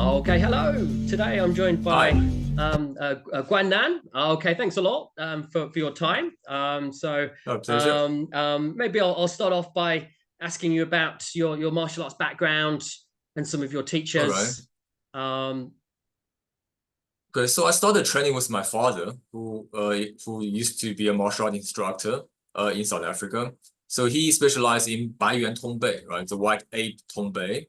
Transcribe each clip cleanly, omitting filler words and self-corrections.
Okay, hello. Today I'm joined by Hi. GuanNan. Okay, thanks a lot for your time. My pleasure. Maybe I'll start off by asking you about your martial arts background and some of your All right. teachers. Um, Okay, so I started training with my father, who used to be a martial art instructor in South Africa. So he specialized in Baiyuan Tongbei, right, the white ape Tongbei.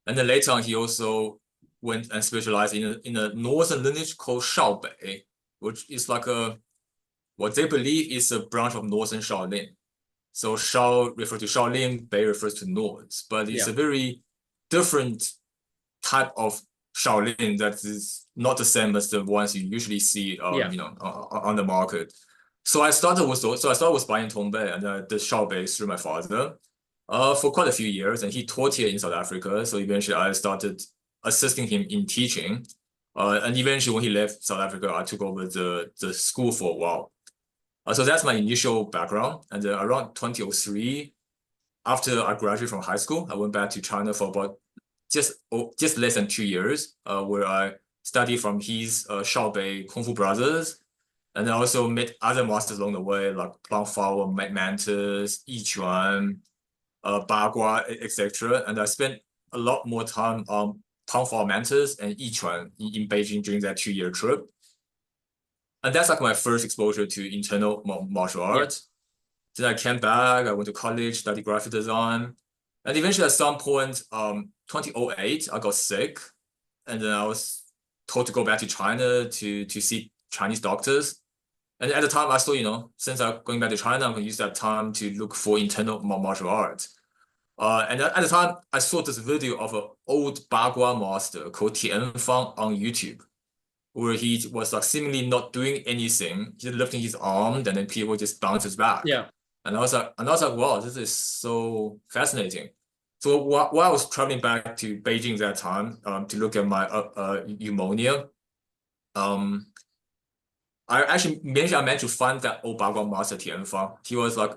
And then later on, he also went and specialized in a northern lineage called Shaobei, which is like what they believe is a branch of northern Shaolin. So Shao refers to Shaolin, Bei refers to north, but it's yeah, a very different type of Shaolin that is not the same as the ones you usually see, yeah. on the market. So I started with Bayan Tongbei and the Shaobei through my father, for quite a few years, and he taught here in South Africa. So eventually, I started assisting him in teaching, and eventually, when he left South Africa, I took over the school for a while. So that's my initial background, and around 2003, after I graduated from high school, I went back to China for about just less than 2 years, where I studied from his Shaobei Kung Fu brothers, and I also met other masters along the way, like Plant Flower, Mantis, Yiquan, Bagua, etc. And I spent a lot more time on Plant Flower Mantis and Yiquan in Beijing during that 2 year trip. And that's like my first exposure to internal martial Yeah. arts. Then I came back, I went to college, studied graphic design. And eventually at some point, 2008, I got sick. And then I was told to go back to China to see Chinese doctors. And at the time, I thought, since I'm going back to China, I'm going to use that time to look for internal martial arts. And at the time, I saw this video of an old Bagua master called Tian Fang on YouTube, where he was like seemingly not doing anything, just lifting his arm, and then people just bounces back. Yeah. And I was like, wow, this is so fascinating. So while I was traveling back to Beijing that time, to look at my pneumonia, um, I managed to find that old Bagua master Tian Fang. He was like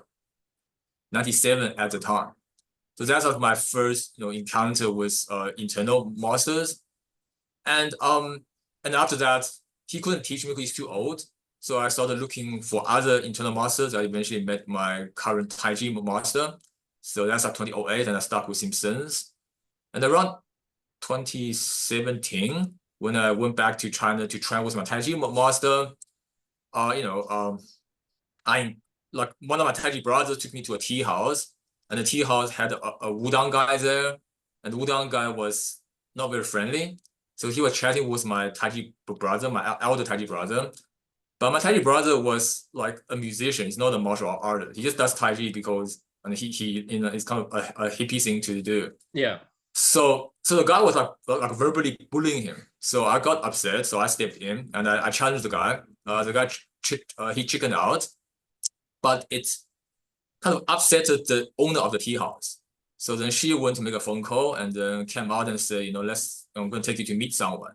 97 at the time. So that's like my first, encounter with internal masters. And after that, he couldn't teach me because he's too old. So I started looking for other internal masters. I eventually met my current Taiji master. So that's like 2008, and I stuck with him since. And around 2017, when I went back to China to train with my Taiji master, uh, you know, um, I like one of my Taiji brothers took me to a tea house, and the tea house had a Wudang guy there, and the Wudang guy was not very friendly. So he was chatting with my Taiji brother, my elder Taiji brother. But my Taiji brother was like a musician. He's not a martial artist. He just does Taiji because and he it's kind of a hippie thing to do. Yeah. So the guy was like verbally bullying him. So I got upset. So I stepped in and I challenged the guy. He chickened out, but it's kind of upset the owner of the tea house. So then she went to make a phone call and then came out and said, I'm going to take you to meet someone.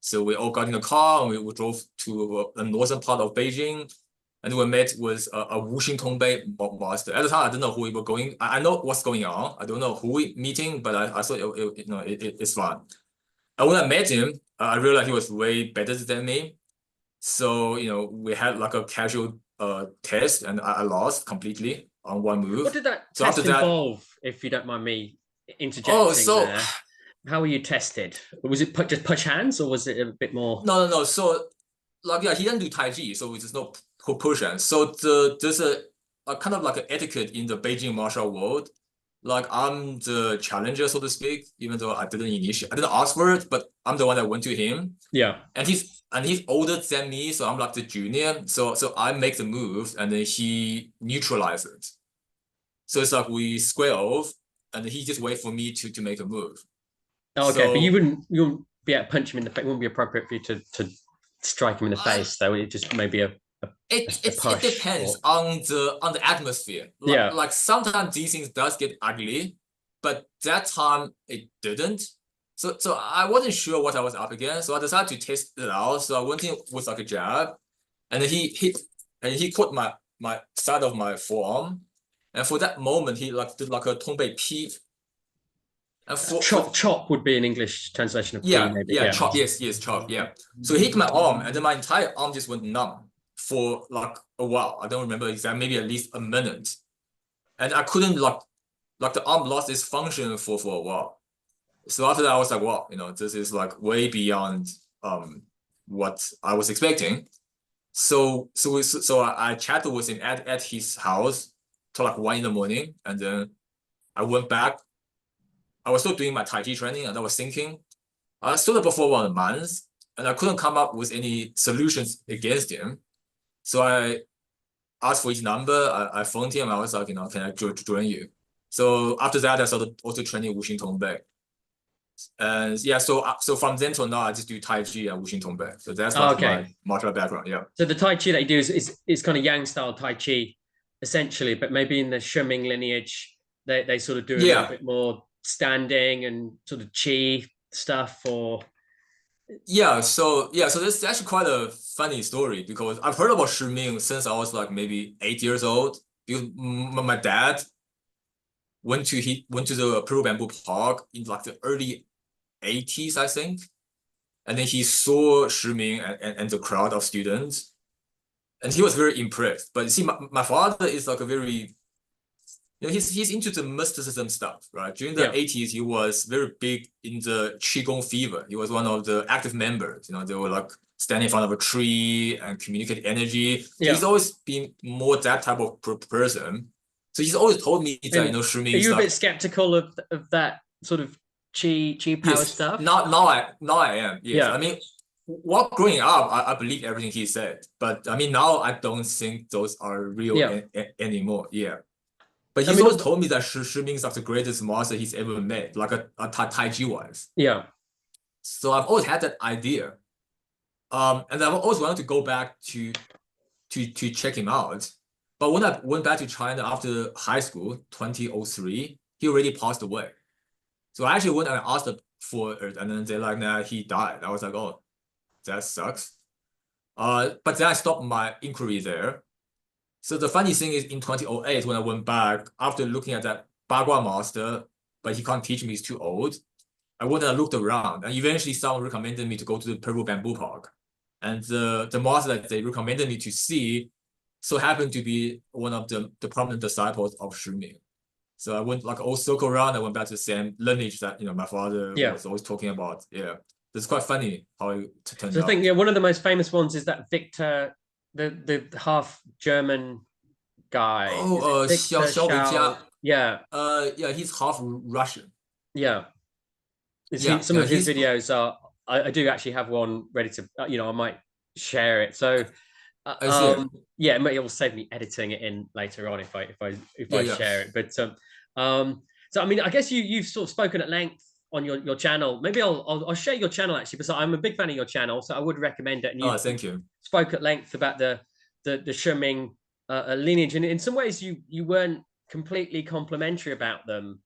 So we all got in the car and we drove to the northern part of Beijing, and we met with a Wuxing Tongbei master. At the time, I didn't know who we were going. I know what's going on. I don't know who we meeting, but I thought it's fun. And when I met him, I realized he was way better than me. So we had like a casual test, and I lost completely on one What move. did that So after test that, involve, if you don't mind me oh, interjecting so there? How were you tested? Was it just push hands, or was it a bit more? no. So like yeah, he didn't do Tai Chi, so there's no push hands. So there's a kind of like an etiquette in the Beijing martial world. Like I'm the challenger, so to speak, even though I didn't ask for it, but I'm the one that went to him, Yeah. and he's older than me, so I'm like the junior. So I make the move, and then he neutralizes. So it's like we square off, and he just wait for me to make a move. Oh, okay, but So you wouldn't be able to punch him in the face. It wouldn't be appropriate for you to strike him in the I face, though. It just maybe a it push depends or on the atmosphere. Like yeah. like sometimes these things does get ugly, but that time it didn't. So I wasn't sure what I was up against, so I decided to test it out. So I went in with like a jab, and then he caught my side of my forearm, and for that moment he like did like a Tongbei P, And chop would be an English translation of key, maybe. Yeah, chop, yes, chop, yeah. So he hit my arm, and then my entire arm just went numb for like a while. I don't remember exactly, maybe at least a minute. And I couldn't like the arm lost its function for a while. So after that, I was like, wow, this is like way beyond what I was expecting. So I chatted with him at his house till like 1 a.m, and then I went back. I was still doing my Tai Chi training, and I was thinking, I stood up for 1 month, and I couldn't come up with any solutions against him. So I asked for his number. I phoned him. I was like, can I join you? So after that, I started also training Wushin Tongbei. And yeah, so from then till now, I just do Tai Chi and Wushin Tongbei. So that's like my martial art background. Yeah. So the Tai Chi that you do is kind of Yang style Tai Chi, essentially, but maybe in the Shi Ming lineage, they sort of do a little bit more standing and sort of Chi stuff, or so this is actually quite a funny story, because I've heard about Shi Ming since I was like maybe 8 years old, because my dad went to the Peru Bamboo Park in like the early 80s, I think, and then he saw Shi Ming and the crowd of students, and he was very impressed. But you see, my father is like a very, he's into the mysticism stuff, right? During the 80s, he was very big in the Qigong fever. He was one of the active members. They were like standing in front of a tree and communicate energy. So he's always been more that type of person. So he's always told me that, Shi Ming. Are you a bit skeptical of that sort of chi power stuff? Now I am. Yes. Yeah. I mean, while growing up, I believed everything he said. But I mean, now I don't think those are real anymore. Yeah. But he's always told me that Shi Ming is like the greatest master he's ever met, like a Tai Chi wise. Yeah. So I've always had that idea. And I've always wanted to go back to check him out. But when I went back to China after high school, 2003, he already passed away. So I actually went and asked for it, and then they're like, nah, he died. I was like, oh, that sucks. But then I stopped my inquiry there. So the funny thing is, in 2008, when I went back, after looking at that Bagua master, but he can't teach me, he's too old, I went and looked around, and eventually someone recommended me to go to the Peru Bamboo Park. And the master that they recommended me to see so happened to be one of the prominent disciples of Shi Ming. So I went like a whole circle around. I went back to the same lineage that my father was always talking about. Yeah, it's quite funny how it turned out. I think one of the most famous ones is that Victor, the half German guy. Oh, Xiao. Yeah. He's half Russian. Yeah. Some of his videos are. I do actually have one ready to. I might share it. So. It will save me editing it in later on if I share it. But so I mean, I guess you've sort of spoken at length on your channel. Maybe I'll share your channel actually, because I'm a big fan of your channel, so I would recommend it. And thank you. Spoke at length about the Shi Ming lineage, and in some ways you weren't completely complimentary about them.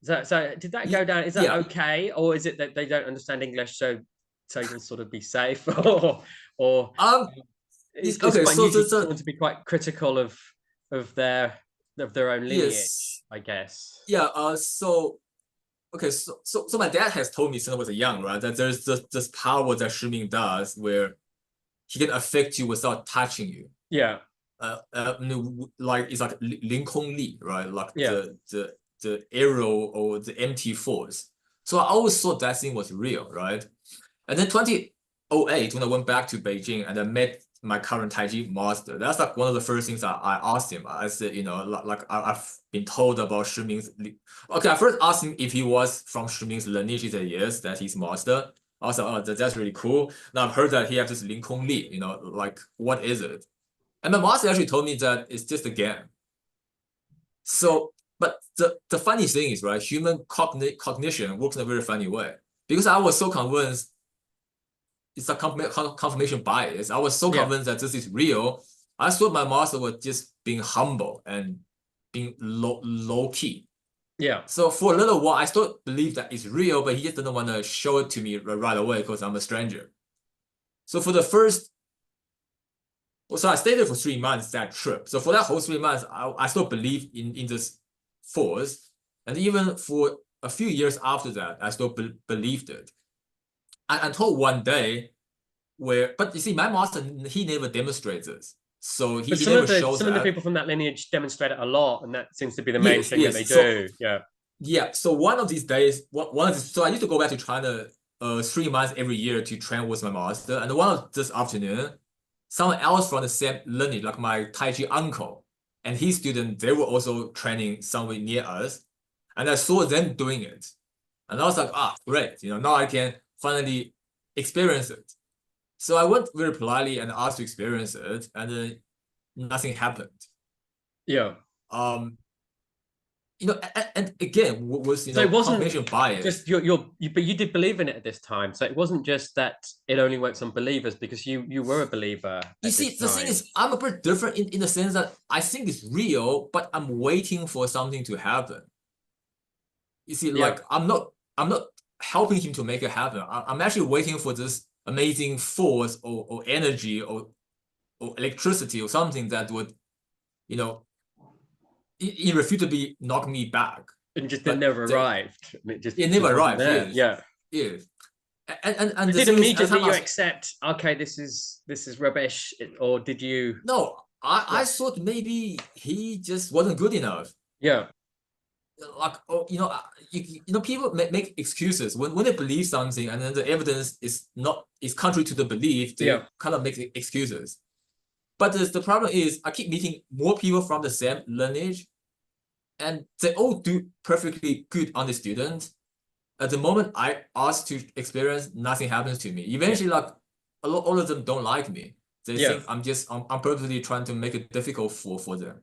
So did that go down? Is that okay, or is it that they don't understand English, so you'll sort of be safe, or It's quite unusual for someone to be quite critical of their own lineage, I guess. Yeah. So my dad has told me since I was young, right, that there's this power that Shi Ming does where he can affect you without touching you. Yeah. Like it's like Linkong Li, right? Like the arrow or the empty force. So I always thought that thing was real, right? And then 2008, when I went back to Beijing and I met my current Tai Chi master, that's like one of the first things I asked him. I said, I've been told about Shi Ming's. Okay, I first asked him if he was from Shi Ming's lineage. He said yes, that he's master. I was like, oh, that's really cool. Now I've heard that he has this Ling Kong Li, like what is it? And my master actually told me that it's just a game. So, but the funny thing is, right, human cognition works in a very funny way. Because I was so convinced it's a confirmation bias. I was so convinced that this is real. I thought my master was just being humble and being low key. Yeah. So for a little while, I still believe that it's real, but he just didn't want to show it to me right away because I'm a stranger. So for the first, so I stayed there for 3 months, that trip. So for that whole 3 months, I still believe in this force. And even for a few years after that, I still believed it. Until one day but you see, my master, he never demonstrates this. So he never shows some that. of the people from that lineage demonstrate it a lot, and that seems to be the main thing that they do. Yeah. So one of these days, so I used to go back to China 3 months every year to train with my master. And one of this afternoon, someone else from the same lineage, like my Tai Chi uncle and his student, they were also training somewhere near us. And I saw them doing it. And I was like, great. Now I can finally experience it. So I went very politely and asked to experience it, and then nothing happened. Yeah. And again, was so it wasn't confirmation bias. Just but you did believe in it at this time. So it wasn't just that it only works on believers, because you were a believer. You see, the thing is, I'm a bit different in the sense that I think it's real, but I'm waiting for something to happen. You see, like I'm not helping him to make it happen. I'm actually waiting for this amazing force or energy or electricity or something that would, irrefutably knock me back. And just it never arrived. It never arrived. Yes. Yeah. Yes. And did immediately you accept, okay, this is rubbish, or did you? No, I thought maybe he just wasn't good enough. Yeah. Like, people make excuses when they believe something and then the evidence is contrary to the belief. They kind of make excuses. But the problem is, I keep meeting more people from the same lineage, and they all do perfectly good on the student. At the moment I ask to experience, nothing happens to me. Eventually, like all of them don't like me. They think I'm purposely trying to make it difficult for them.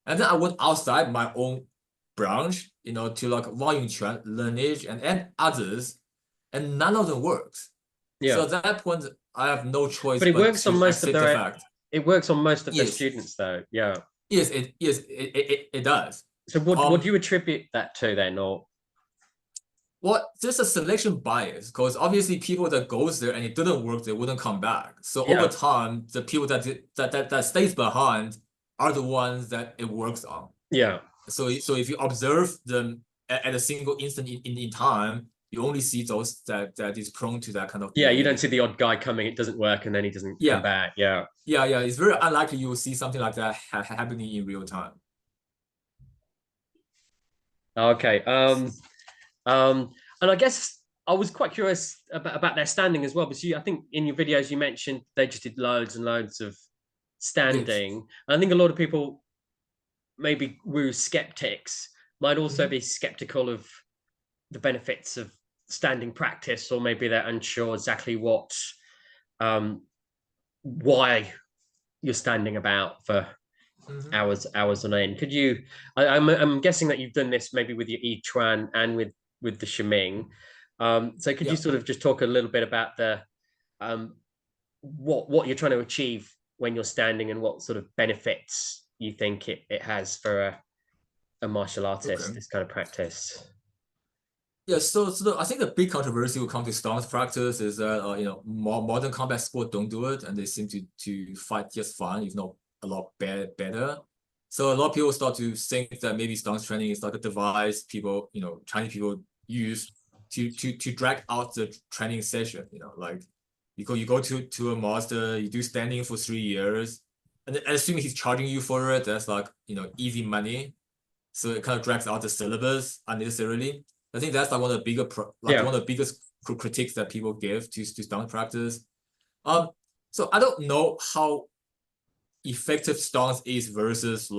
And then I went outside my own branch, to like Wang XiangZhai lineage and others, and none of them works. So at that point, I have no choice. But it works on most of the fact. It works on most of the students, though. Yeah. Yes, it does. So what do you attribute that to then, or? Well, there's a selection bias, because obviously people that goes there and it didn't work, they wouldn't come back. So over time, the people that stays behind are the ones that it works on. Yeah. So if you observe them at a single instant in time, you only see those that is prone to that kind of behavior. You don't see the odd guy coming, it doesn't work, and then he doesn't come back. Yeah. It's very unlikely you will see something like that happening in real time. Okay. And I guess I was quite curious about their standing as well, because I think in your videos you mentioned they just did loads and loads of standing. Yes. And I think a lot of people, maybe Wu skeptics, might also be skeptical of the benefits of standing practice, or maybe they're unsure exactly why you're standing about for hours on end. Could you? I'm guessing that you've done this maybe with your Yiquan and with the Shi Ming. So could you sort of just talk a little bit about the what you're trying to achieve when you're standing, and what sort of benefits you think it has for a martial artist, this kind of practice? Yeah, so I think the big controversy when it comes to stance practice is that modern combat sport don't do it, and they seem to fight just fine, if not a lot better. So a lot of people start to think that maybe stance training is like a device people, Chinese people use to drag out the training session. Like you go to a master, you do standing for 3 years, and assuming he's charging you for it, that's like easy money. So it kind of drags out the syllabus unnecessarily. I think that's like one of the one of the biggest critiques that people give to stance practice. So I don't know how effective stance is versus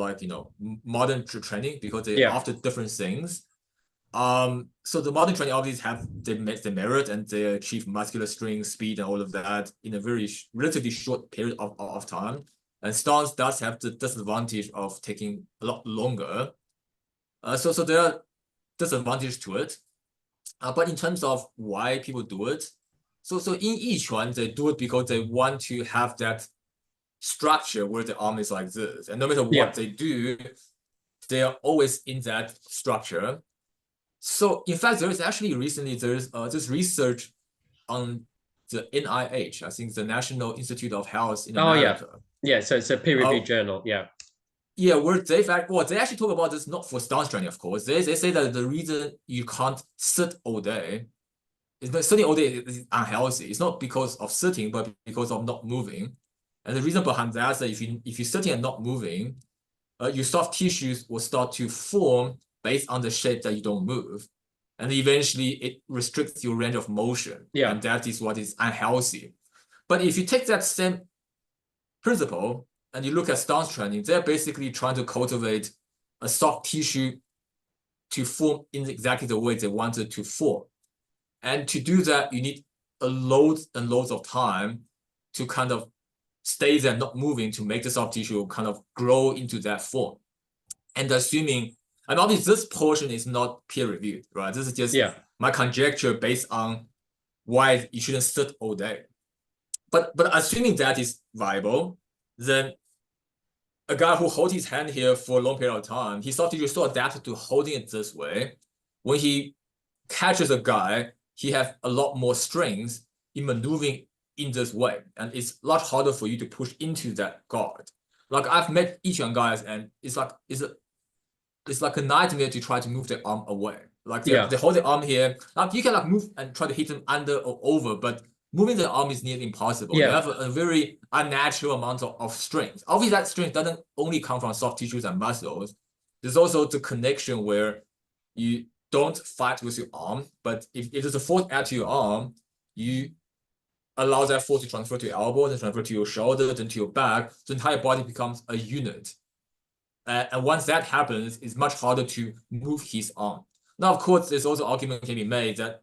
modern training, because they're after different things. So the modern training obviously have the merit, and they achieve muscular strength, speed, and all of that in a very relatively short period of time. And stance does have the disadvantage of taking a lot longer. So there are disadvantages to it. But in terms of why people do it, so in Yiquan, they do it because they want to have that structure where the arm is like this, and no matter what they do, they are always in that structure. So in fact, there is actually recently there's this research on the NIH, I think the National Institute of Health in America. So it's a peer-reviewed journal. Yeah, where they actually talk about this not for stance training, of course. They say that the reason you can't sit all day is that sitting all day is unhealthy. It's not because of sitting, but because of not moving. And the reason behind that is that if you're sitting and not moving, your soft tissues will start to form based on the shape that you don't move. And eventually it restricts your range of motion. Yeah. And that is what is unhealthy. But if you take that same principle and you look at stance training, they're basically trying to cultivate a soft tissue to form in exactly the way they want it to form. And to do that, you need a loads and loads of time to kind of stay there, not moving, to make the soft tissue kind of grow into that form. And assuming, and obviously this portion is not peer reviewed, right? This is just my conjecture based on why you shouldn't sit all day. But assuming that is viable, then a guy who holds his hand here for a long period of time, his soft tissue is so adapted to holding it this way. When he catches a guy, he has a lot more strength in maneuvering in this way. And it's a lot harder for you to push into that guard. Like I've met Yiquan guys, and it's like a nightmare to try to move their arm away. Like they hold their arm here. Like you can like move and try to hit them under or over, but moving the arm is nearly impossible. You have a very unnatural amount of strength. Obviously, that strength doesn't only come from soft tissues and muscles. There's also the connection where you don't fight with your arm, but if there's a force add to your arm, you allow that force to transfer to your elbow, then transfer to your shoulder, then to your back. So the entire body becomes a unit. And once that happens, it's much harder to move his arm. Now, of course, there's also argument can be made that,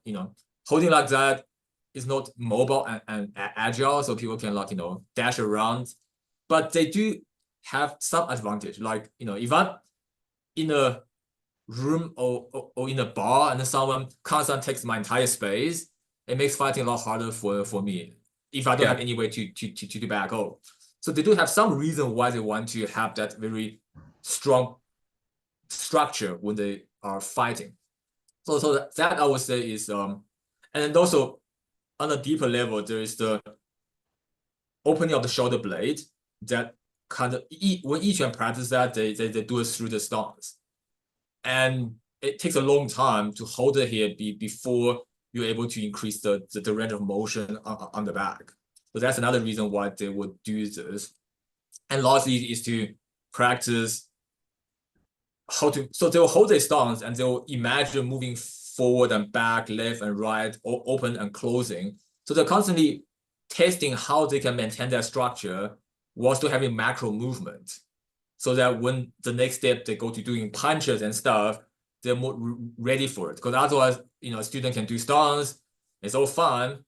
holding like that is not mobile and agile, so people can like, dash around. But they do have some advantage. Like, if I'm in a room or in a bar and then someone comes and takes my entire space, it makes fighting a lot harder for me if I don't have any way to back up. So they do have some reason why they want to have that very strong structure when they are fighting. So that I would say is and then also on a deeper level, there is the opening of the shoulder blade that kind of when each one practices that they do it through the stance. And it takes a long time to hold it here before you're able to increase the range of motion on the back. So that's another reason why they would do this. And lastly is to practice so they'll hold their stance and they'll imagine moving forward and back, left and right, or open and closing. So they're constantly testing how they can maintain their structure while still having macro movement. So that when the next step they go to doing punches and stuff, they're more ready for it. Because otherwise, a student can do stance, it's all fun,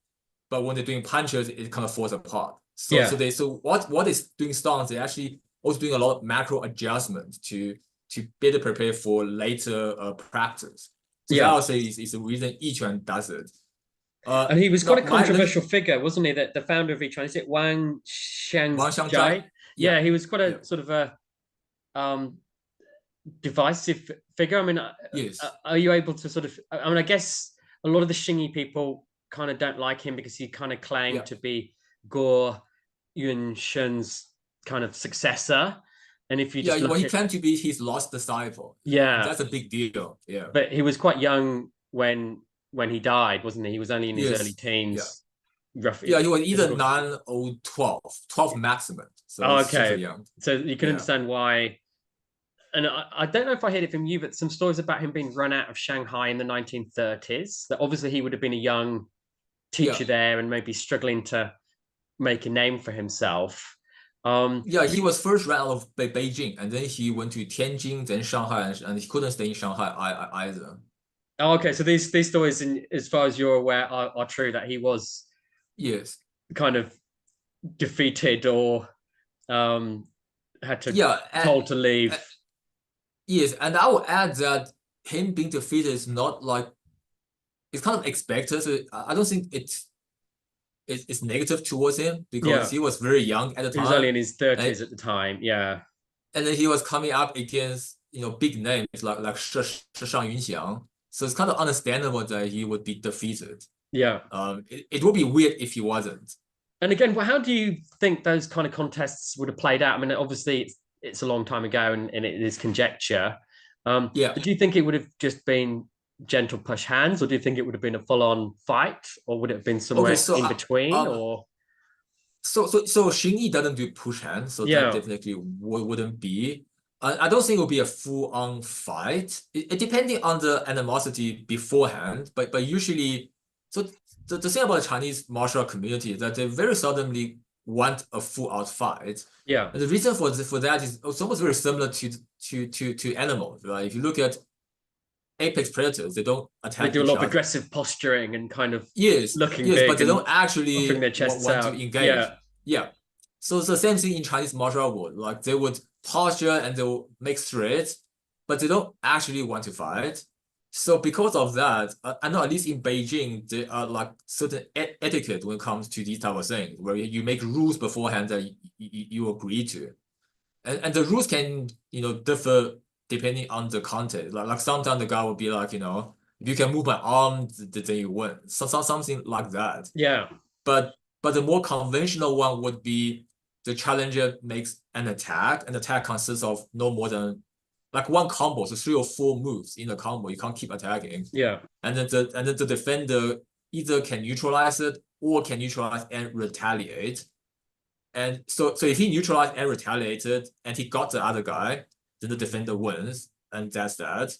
but when they're doing punches, it kind of falls apart. So what is doing stance, they're actually also doing a lot of macro adjustments to better prepare for later practice. So that I would say is the reason Yiquan does it. And he was quite a controversial figure, wasn't he? That the founder of Yiquan, is it Wang XiangZhai? Yeah, he was quite a sort of a divisive figure. I mean, are you able to sort of? I mean, I guess a lot of the Shingy people kind of don't like him because he kind of claimed to be Guo Yunshen's kind of successor. And if you just he claimed to be his lost disciple. That's a big deal. But he was quite young when he died, wasn't he? He was only in his early teens. Roughly. He was either 9 or 12 maximum. So super young. So you can understand why. And I don't know if I heard it from you, but some stories about him being run out of Shanghai in the 1930s. That obviously he would have been a young teacher there and maybe struggling to make a name for himself. He was first run out of Beijing, and then he went to Tianjin, then Shanghai, and he couldn't stay in Shanghai either. Oh, okay, so these stories, as far as you're aware, are true, that he was kind of defeated or had to told to leave. Yes, and I will add that him being defeated is not like it's kind of expected. So I don't think it's negative towards him because he was very young at the time. He was only in his 30s at the time, And then he was coming up against big names like Shi Yunxiang. So it's kind of understandable that he would be defeated. It would be weird if he wasn't. And again, how do you think those kind of contests would have played out? I mean, obviously it's a long time ago and it is conjecture. Yeah. But do you think it would have just been gentle push hands, or do you think it would have been a full-on fight, or would it have been somewhere in between? Or so Shing Yi doesn't do push hands, so that definitely wouldn't be. I don't think it will be a full-on fight. It depending on the animosity beforehand, but usually, so the thing about the Chinese martial art community is that they very seldomly want a full-out fight. Yeah. And the reason for that is it's almost very similar to animals, right? If you look at apex predators, they don't attack. They do a lot of aggressive posturing and kind of looking yes, big, but they don't actually their chests want out. to engage. Yeah. So it's the same thing in Chinese martial art world. Like they would posture and they will make threats, but they don't actually want to fight. So because of that, I know at least in Beijing, there are like certain etiquette when it comes to these type of things, where you make rules beforehand that you agree to, and the rules can differ depending on the context. Like sometimes the guy will be like, if you can move my arm, then you win. So something like that. Yeah. But the more conventional one would be the challenger makes an attack. An attack consists of no more than like one combo, so 3 or 4 moves in a combo. You can't keep attacking. Yeah. And then the defender either can neutralize it or can neutralize and retaliate. And so if he neutralized and retaliated and he got the other guy, then the defender wins, and that's that.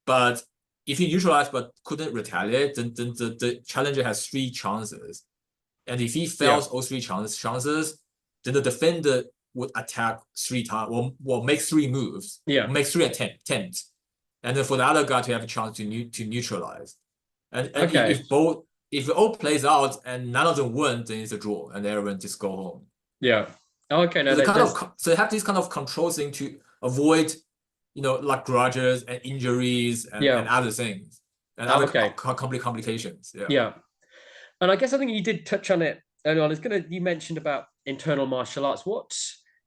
But if he neutralized but couldn't retaliate, then the challenger has 3 chances. And if he fails all 3 chances, then the defender would attack 3 times, or make 3 moves, make 3 attempts, and then for the other guy to have a chance to neutralize. And if it all plays out and none of them win, then it's a draw, and everyone just go home. Yeah. Okay. No, so they have this kind of control thing to avoid, like grudges and injuries and other things and other complications. Yeah. And I guess I think you did touch on it earlier on. You mentioned about internal martial arts. What,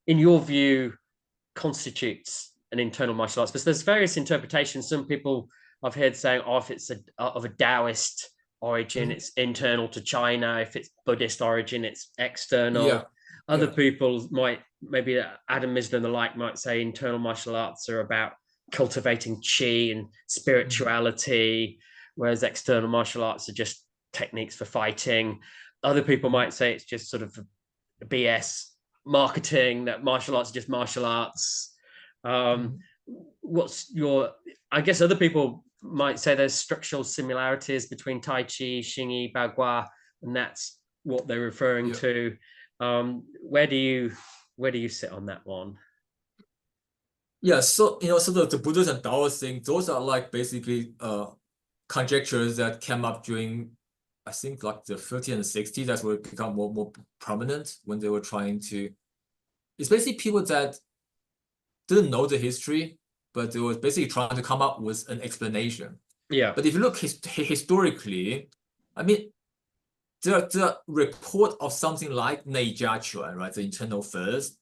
in your view, constitutes an internal martial arts? Because there's various interpretations. Some people I've heard saying, if it's of a Taoist origin, it's internal to China. If it's Buddhist origin, it's external. Yeah. Other people might, maybe Adam Misner and the like, might say internal martial arts are about cultivating chi and spirituality, whereas external martial arts are just techniques for fighting. Other people might say it's just sort of BS marketing, that martial arts are just martial arts. What's your, I guess other people might say there's structural similarities between Tai Chi, Xing Yi, Bagua, and that's what they're referring to. Where do you sit on that one? Yeah, so the Buddhist and Taoist thing, those are like basically conjectures that came up during, I think, like the 30s and 60s. That's where it become more prominent when they were trying to. It's basically people that didn't know the history, but they were basically trying to come up with an explanation. Yeah. But if you look historically, I mean, the report of something like Neijia, right, the internal first,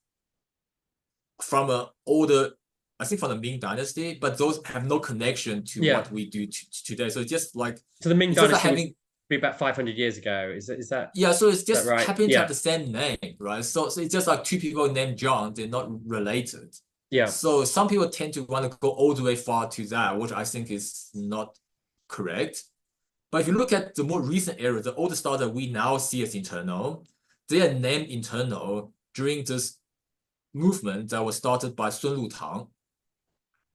from an older, I think from the Ming Dynasty, but those have no connection to what we do today. So it's just like, so the Ming Dynasty would be about 500 years ago. Is that? Yeah, so it's just right? happened to have the same name, right? So it's just like 2 people named John, they're not related. Yeah. So some people tend to want to go all the way far to that, which I think is not correct. But if you look at the more recent era, the older style that we now see as internal, they are named internal during this movement that was started by Sun Lutang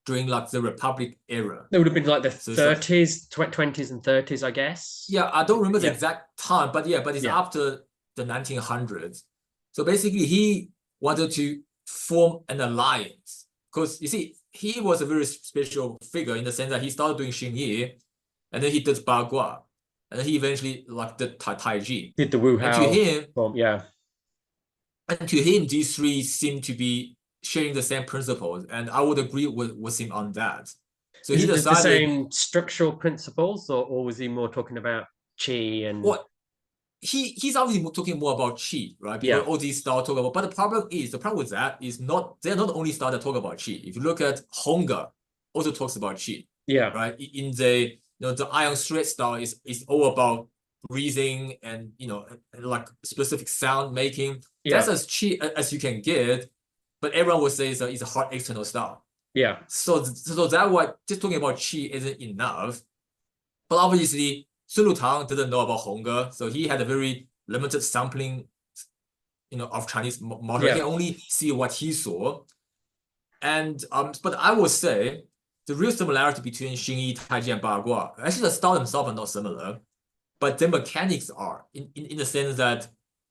during like the Republic era. It would have been like the 30s, 20s and 30s, I guess. Yeah, I don't remember the exact time, but it's after the 1900s. So basically, he wanted to form an alliance because you see, he was a very special figure in the sense that he started doing Xing Yi, and then he did Bagua, and then he eventually like did Tai Chi. Did the Wu Hao. And to him, and to him, these 3 seem to be sharing the same principles, and I would agree with him on that. So he decided the same structural principles, or was he more talking about Qi and? Well, he's obviously talking more about Qi, right? Because all these styles talk about, but the problem with that is they're not the only style that talk about Qi. If you look at Honga, also talks about Qi. Yeah. Right. In the the iron thread style is all about breathing and like specific sound making. That's as Qi as you can get. but everyone would say it's a hard external style. Yeah. So that what just talking about qi isn't enough. But obviously, Sun Lutang didn't know about Hongge, so he had a very limited sampling, of Chinese martial. He can only see what he saw. And but I would say the real similarity between Xingyi, Taiji, and Bagua, actually the style themselves are not similar, but the mechanics are in the sense that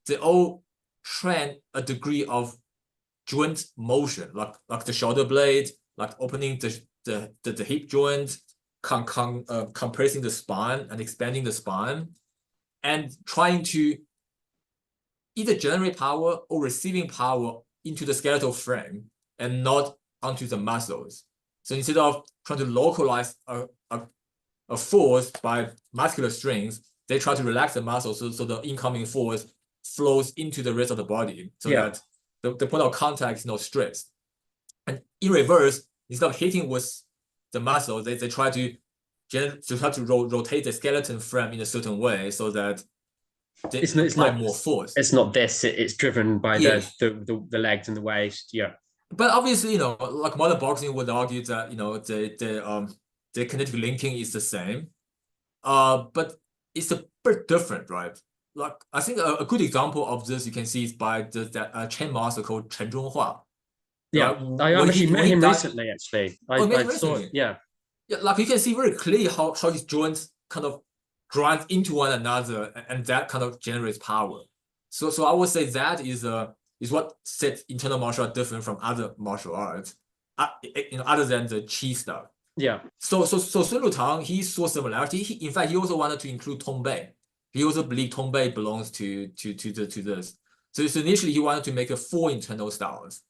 they all train a degree of joint motion, like the shoulder blade, like opening the hip joint, compressing the spine and expanding the spine, and trying to either generate power or receiving power into the skeletal frame and not onto the muscles. So instead of trying to localize a force by muscular strings, they try to relax the muscles so the incoming force flows into the rest of the body, so that the point of contact is not stressed. And in reverse, instead of hitting with the muscle, they try to rotate the skeleton frame in a certain way so that it's not more force. It's not this. It's driven by the legs and the waist. Yeah. But obviously, like modern boxing would argue that the kinetic linking is the same. But it's a bit different, right? Like I think a good example of this you can see is by that Chen master called Chen Zhonghua. Yeah, I actually met him recently. Actually, I saw it. Yeah, like you can see very clearly how his joints kind of grind into one another, and that kind of generates power. So I would say that is what sets internal martial art different from other martial arts, other than the qi stuff. Yeah. So Sun Lutang, he saw similarity. In fact, he also wanted to include Tongbei. He also believed Tongbei belongs to this. So initially he wanted to make 4 internal styles.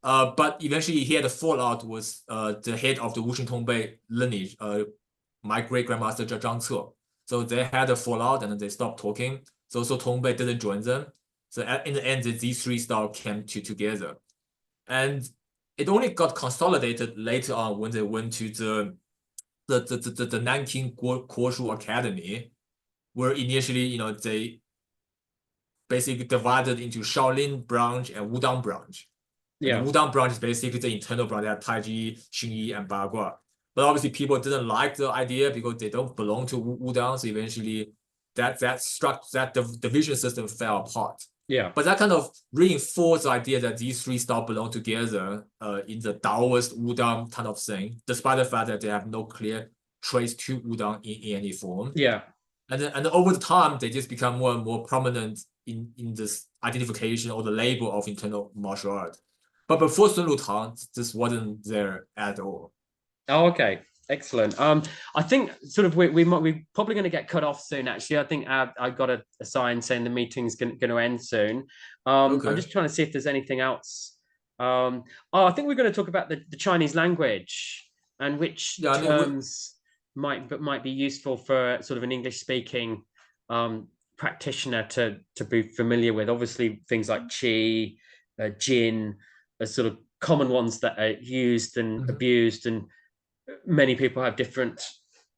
But eventually he had a fallout with the head of the Wuxing Tongbei lineage, my great grandmaster Zhang Ce. So they had a fallout and then they stopped talking. So Tongbei didn't join them. So in the end, these 3 styles came together, and it only got consolidated later on when they went to the Nanking Guoshu Academy, where initially they basically divided into Shaolin branch and Wudang branch. Yeah. And the Wudang branch is basically the internal branch that Taiji, Xingyi, and Bagua. But obviously people didn't like the idea because they don't belong to Wudang. So eventually that division system fell apart. Yeah. But that kind of reinforced the idea that these 3 styles belong together in the Taoist Wudang kind of thing, despite the fact that they have no clear trace to Wudang in any form. Yeah. And over the time, they just become more and more prominent in this identification or the label of internal martial art. But before Sun Lutang, this wasn't there at all. Oh, okay. Excellent. I think sort of we're probably going to get cut off soon. Actually, I think I got a sign saying the meeting's going to end soon. Okay. I'm just trying to see if there's anything else. I think we're going to talk about the Chinese language and which terms might be useful for sort of an English-speaking practitioner to be familiar with. Obviously, things like qi, jin, are sort of common ones that are used and abused, and many people have different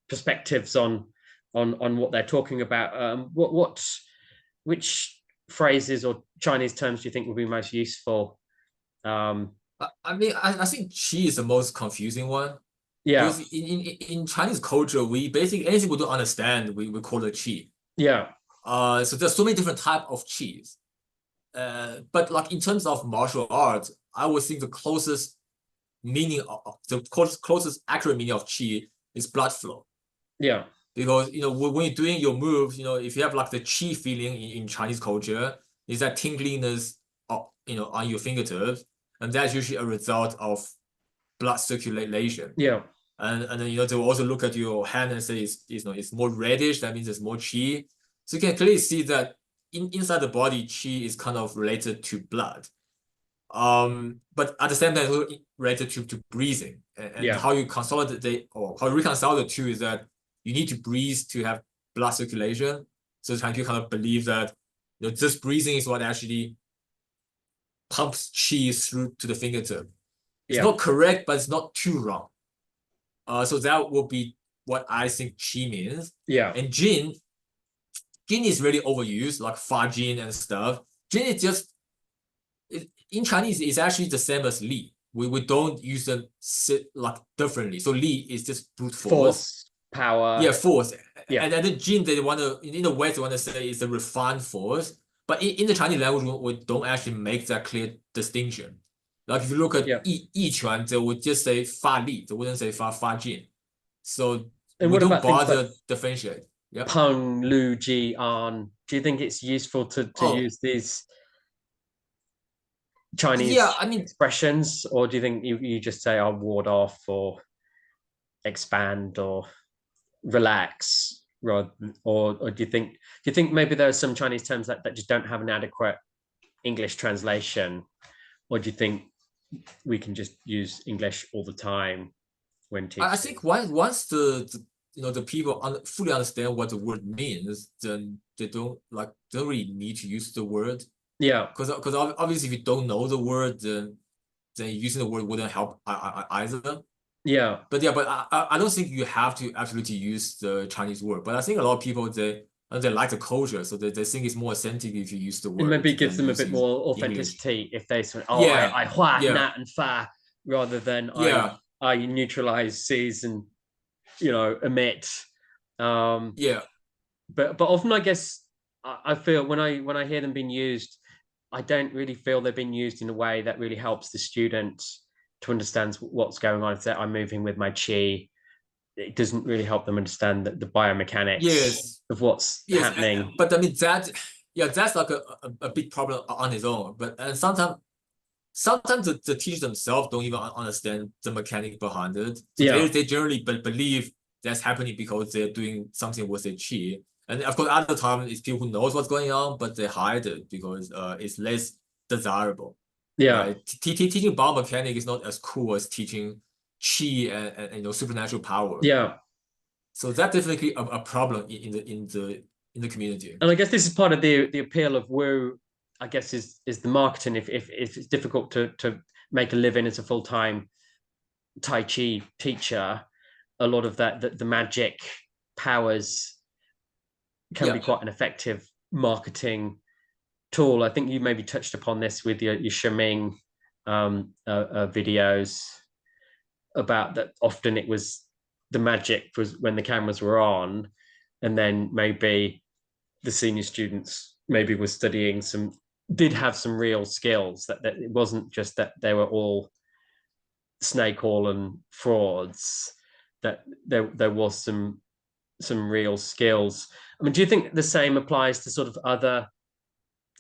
perspectives on what they're talking about. Which phrases or Chinese terms do you think would be most useful? I mean, I think qi is the most confusing one. Yeah. Because in Chinese culture, we basically anything we don't understand, we call it qi. Yeah. So there's so many different types of qis. But like in terms of martial arts, I would think the closest meaning closest accurate meaning of qi is blood flow. Yeah. Because when you're doing your moves, if you have like the qi feeling in Chinese culture, is that tingliness on your fingertips, and that's usually a result of blood circulation. Yeah. And then they will also look at your hand and say it's more reddish. That means there's more qi. So you can clearly see that inside the body, qi is kind of related to blood. But at the same time, it's related to breathing. And how you consolidate or how you reconcile the two is that you need to breathe to have blood circulation. So trying to kind of believe that this breathing is what actually pumps qi through to the fingertip. It's not correct, but it's not too wrong. So that will be what I think qi means. Yeah. And jin is really overused, like fajin and stuff. Jin is just in Chinese, it's actually the same as li. We don't use them like differently. So li is just brute force. Power. Yeah, force. Yeah. And then the jin, they want to, in the West, they want to say is a refined force. But in the Chinese language, we don't actually make that clear distinction. Like if you look at Yiquan, they would just say fa li, they wouldn't say fajin. So we don't bother differentiate. Yep. Peng, Lu, Ji, An. Do you think it's useful to use these Chinese expressions, or do you think you just say I'll ward off or expand or relax, or do you think maybe there are some Chinese terms that just don't have an adequate English translation, or do you think we can just use English all the time when teaching? I think once the people fully understand what the word means, then they don't really need to use the word. Yeah, because obviously if you don't know the word, then using the word wouldn't help either. Yeah, but I don't think you have to absolutely use the Chinese word. But I think a lot of people they like the culture, so they think it's more authentic if you use the word. It maybe gives them a bit more authenticity if they say, I hua, nat, and fa, rather than I neutralize, seize, and emit. But often I guess I feel when I hear them being used, I don't really feel they're being used in a way that really helps the student to understand what's going on. If I'm moving with my chi, it doesn't really help them understand the biomechanics of what's happening. But I mean that's like a big problem on its own. But sometimes the teachers themselves don't even understand the mechanic behind it. So they generally believe that's happening because they're doing something with their chi. And of course, at the time, it's people who knows what's going on, but they hide it because it's less desirable. Yeah, right? Teaching biomechanics is not as cool as teaching chi and supernatural power. Yeah. So that's definitely a problem in the community. And I guess this is part of the appeal of Wu. I guess is the marketing. If it's difficult to make a living as a full-time Tai Chi teacher, a lot of the magic powers can be quite an effective marketing tool. I think you maybe touched upon this with your Shi Ming videos about that. Often it was the magic was when the cameras were on, and then maybe the senior students maybe were studying did have some real skills, that it wasn't just that they were all snake oil and frauds, that there was some real skills. I mean, do you think the same applies to sort of other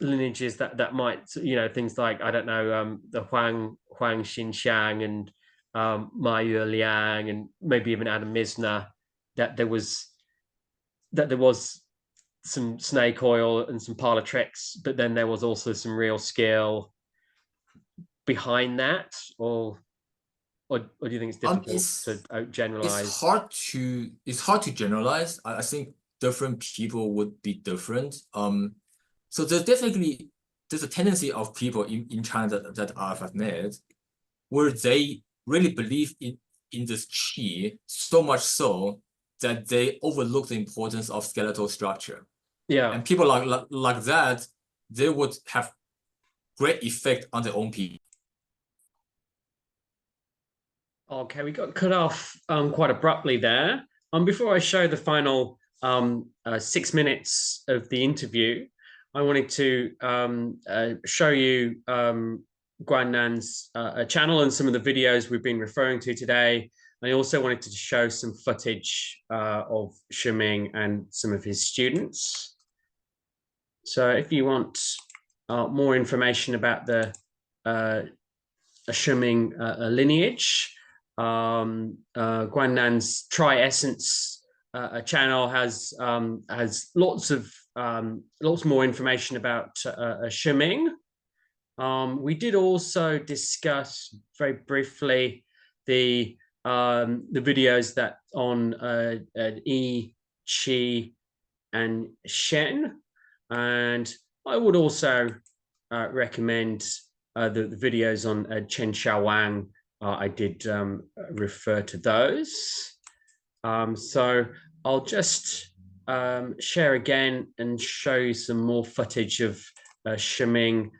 lineages that might, things like, I don't know, the Wang XiangZhai and Ma Liang, and maybe even Adam Misner, that there was some snake oil and some parlor tricks, but then there was also some real skill behind that, or do you think it's difficult to generalize? It's hard to generalize. I think different people would be different. So there's a tendency of people in China that I've met, where they really believe in this chi so much so that they overlook the importance of skeletal structure. Yeah. And people like that, they would have great effect on their own people. Okay, we got cut off quite abruptly there. Before I show the final 6 minutes of the interview, I wanted to show you GuanNan's channel and some of the videos we've been referring to today. I also wanted to show some footage of Shi Ming and some of his students. So if you want more information about the Shi Ming lineage, GuanNan's Tri-Essence channel has lots more information about Shi Ming. We did also discuss very briefly the videos that on Yi, Qi, and Shen, and I would also recommend the videos on Chen Xiaowang. I did refer to those. So I'll just share again and show you some more footage of Shi Ming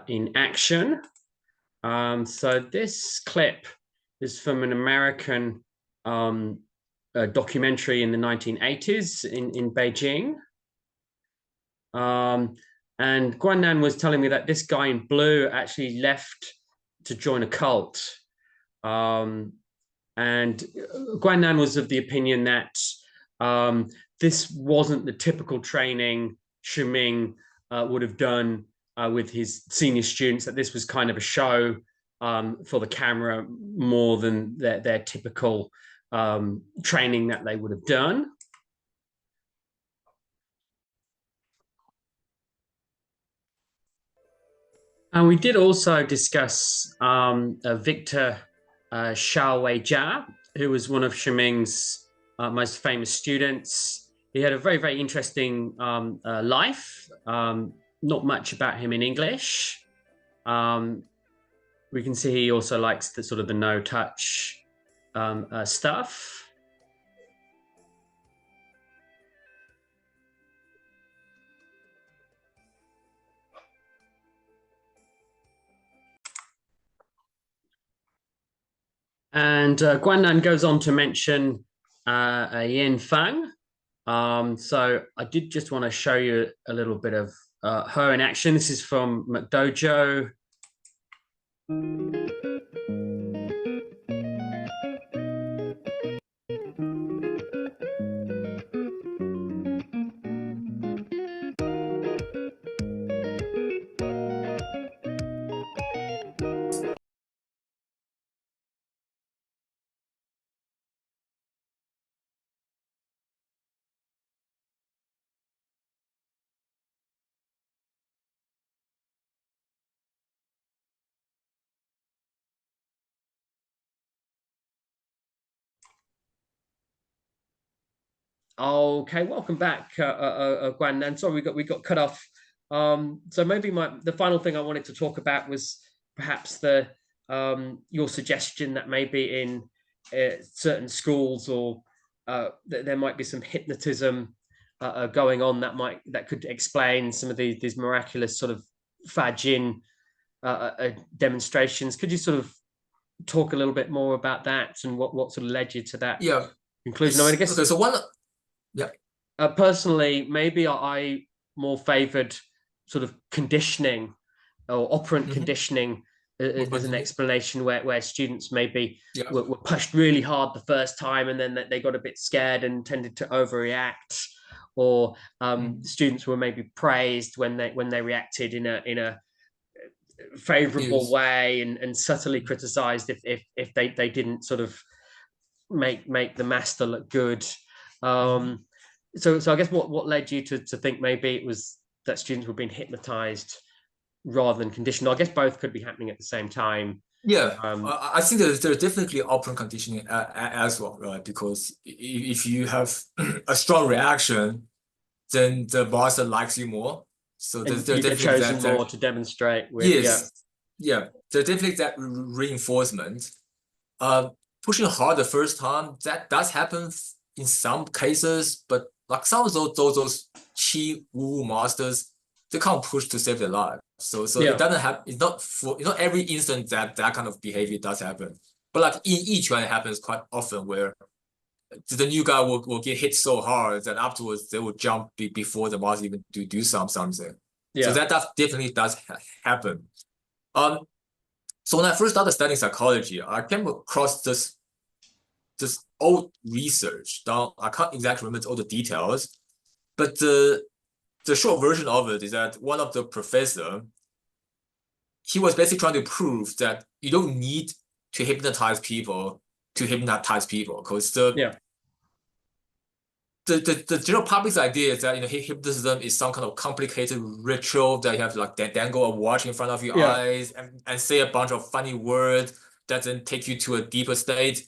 in action. So this clip is from an American documentary in the 1980s in Beijing. And GuanNan was telling me that this guy in blue actually left to join a cult. And GuanNan was of the opinion that this wasn't the typical training Shi Ming would have done with his senior students, that this was kind of a show for the camera more than their typical training that they would have done. And we did also discuss Victor Xiaowei, who was one of Shi Ming's most famous students. He had a very, very interesting life. Not much about him in English. We can see he also likes the sort of the no-touch stuff. And GuanNan goes on to mention Yin Fang. So I did just want to show you a little bit of her in action. This is from McDojo. Okay, welcome back, GuanNan. Sorry, we got cut off. So maybe the final thing I wanted to talk about was perhaps the your suggestion that maybe in certain schools or there might be some hypnotism going on that could explain some of these miraculous sort of fajin demonstrations. Could you sort of talk a little bit more about that and what sort of led you to that conclusion? I mean, I guess okay. So one. Yeah. Personally, maybe I more favored sort of conditioning or operant conditioning as an explanation where students maybe were pushed really hard the first time and then they got a bit scared and tended to overreact, or students were maybe praised when they reacted in a favorable way and subtly criticized if they didn't sort of make the master look good. So I guess what led you to think maybe it was that students were being hypnotized rather than conditioned? I guess both could be happening at the same time. Yeah, I think there's definitely operant conditioning as well, right? Because if you have a strong reaction, then the master likes you more. So there's definitely chosen more to demonstrate with. Yes, yeah. There's definitely that reinforcement. Pushing hard the first time, that does happen in some cases, but like some of those Qi Wu masters, they can't push to save their life. So it doesn't happen. It's not every instant that kind of behavior does happen. But like in Yiquan, it happens quite often where the new guy will get hit so hard that afterwards they will jump before the master even do something. So that definitely does happen. So when I first started studying psychology, I came across this old research. Now I can't exactly remember all the details, but the short version of it is that one of the professor, he was basically trying to prove that you don't need to hypnotize people because the general public's idea is that hypnotism is some kind of complicated ritual that you have to like dangle a watch in front of your eyes and say a bunch of funny words that then take you to a deeper state.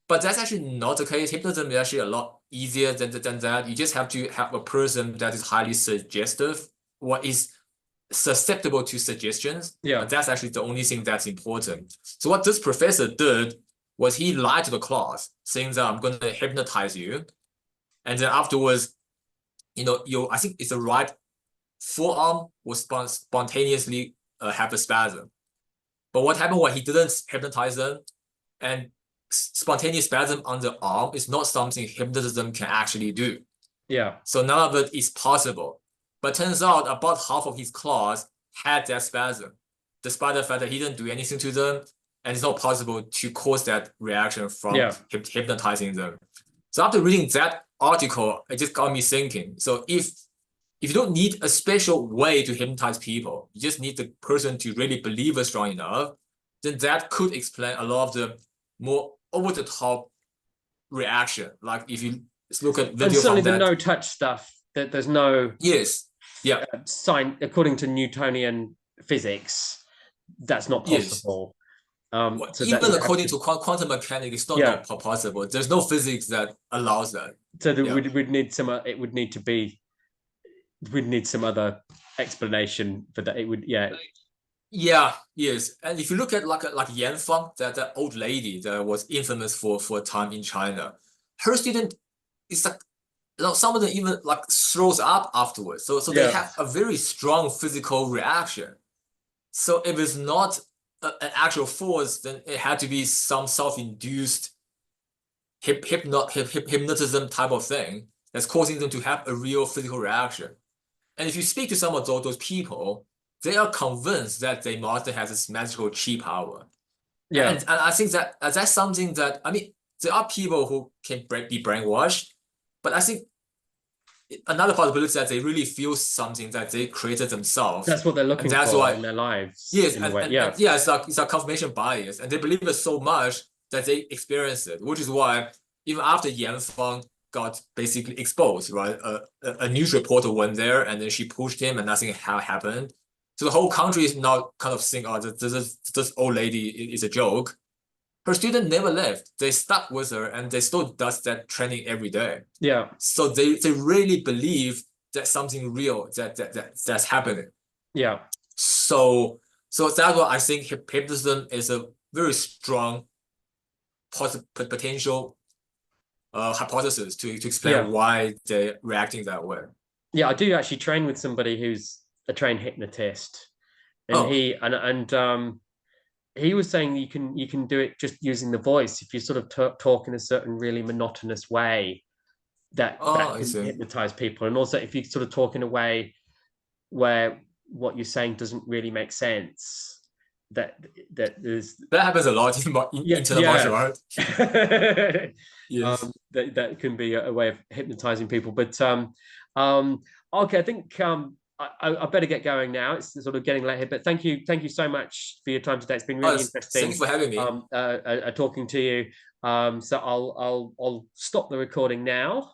But that's actually not the case. Hypnotism is actually a lot easier than that. You just have to have a person that is highly suggestive or is susceptible to suggestions. And that's actually the only thing that's important. So what this professor did was he lied to the class, saying that I'm going to hypnotize you. And then afterwards, I think it's the right forearm will spontaneously have a spasm. But what happened when he didn't hypnotize them, and spontaneous spasm on the arm is not something hypnotism can actually do. Yeah. So none of it is possible. But turns out about half of his claws had that spasm, despite the fact that he didn't do anything to them, and it's not possible to cause that reaction from hypnotizing them. So after reading that article, it just got me thinking. So if you don't need a special way to hypnotize people, you just need the person to really believe it strong enough, then that could explain a lot of the more over-the-top reaction. Like if you look at video, and certainly the no-touch stuff, that there's no sign according to Newtonian physics, that's not possible. So even according to quantum mechanics, it's not possible. There's no physics that allows that. So we'd need some. It would need to be. We'd need some other explanation for that. It would, yes. And if you look at like Yan Fang, that old lady that was infamous for a time in China, her student is like, some of them even like throws up afterwards. So they have a very strong physical reaction. So if it's not an actual force, then it had to be some self-induced hypnotism type of thing that's causing them to have a real physical reaction. And if you speak to some of those people, they are convinced that their master has this magical chi power. And I think that that's something that, I mean, there are people who can be brainwashed, but I think another possibility is that they really feel something that they created themselves. That's what they're looking for in their lives. Yes, it's like confirmation bias, and they believe it so much that they experience it, which is why even after Yan Fang got basically exposed, right? A news reporter went there and then she pushed him and nothing happened. So the whole country is now kind of saying, oh, this old lady is a joke. Her student never left. They stuck with her and they still does that training every day. Yeah. So they really believe that something real that's happening. Yeah. So that's why I think hypnotism is a very strong potential hypothesis to explain why they're reacting that way. Yeah, I do actually train with somebody who's a trained hypnotist, and he was saying you can do it just using the voice. If you sort of talk in a certain really monotonous way, that can hypnotize people. And also if you sort of talk in a way where what you're saying doesn't really make sense, that happens a lot in internal martial art. Yes. That can be a way of hypnotizing people. But okay, I think I better get going now. It's sort of getting late here, but thank you so much for your time today. It's been really interesting. Thanks for having me. Talking to you. So I'll stop the recording now.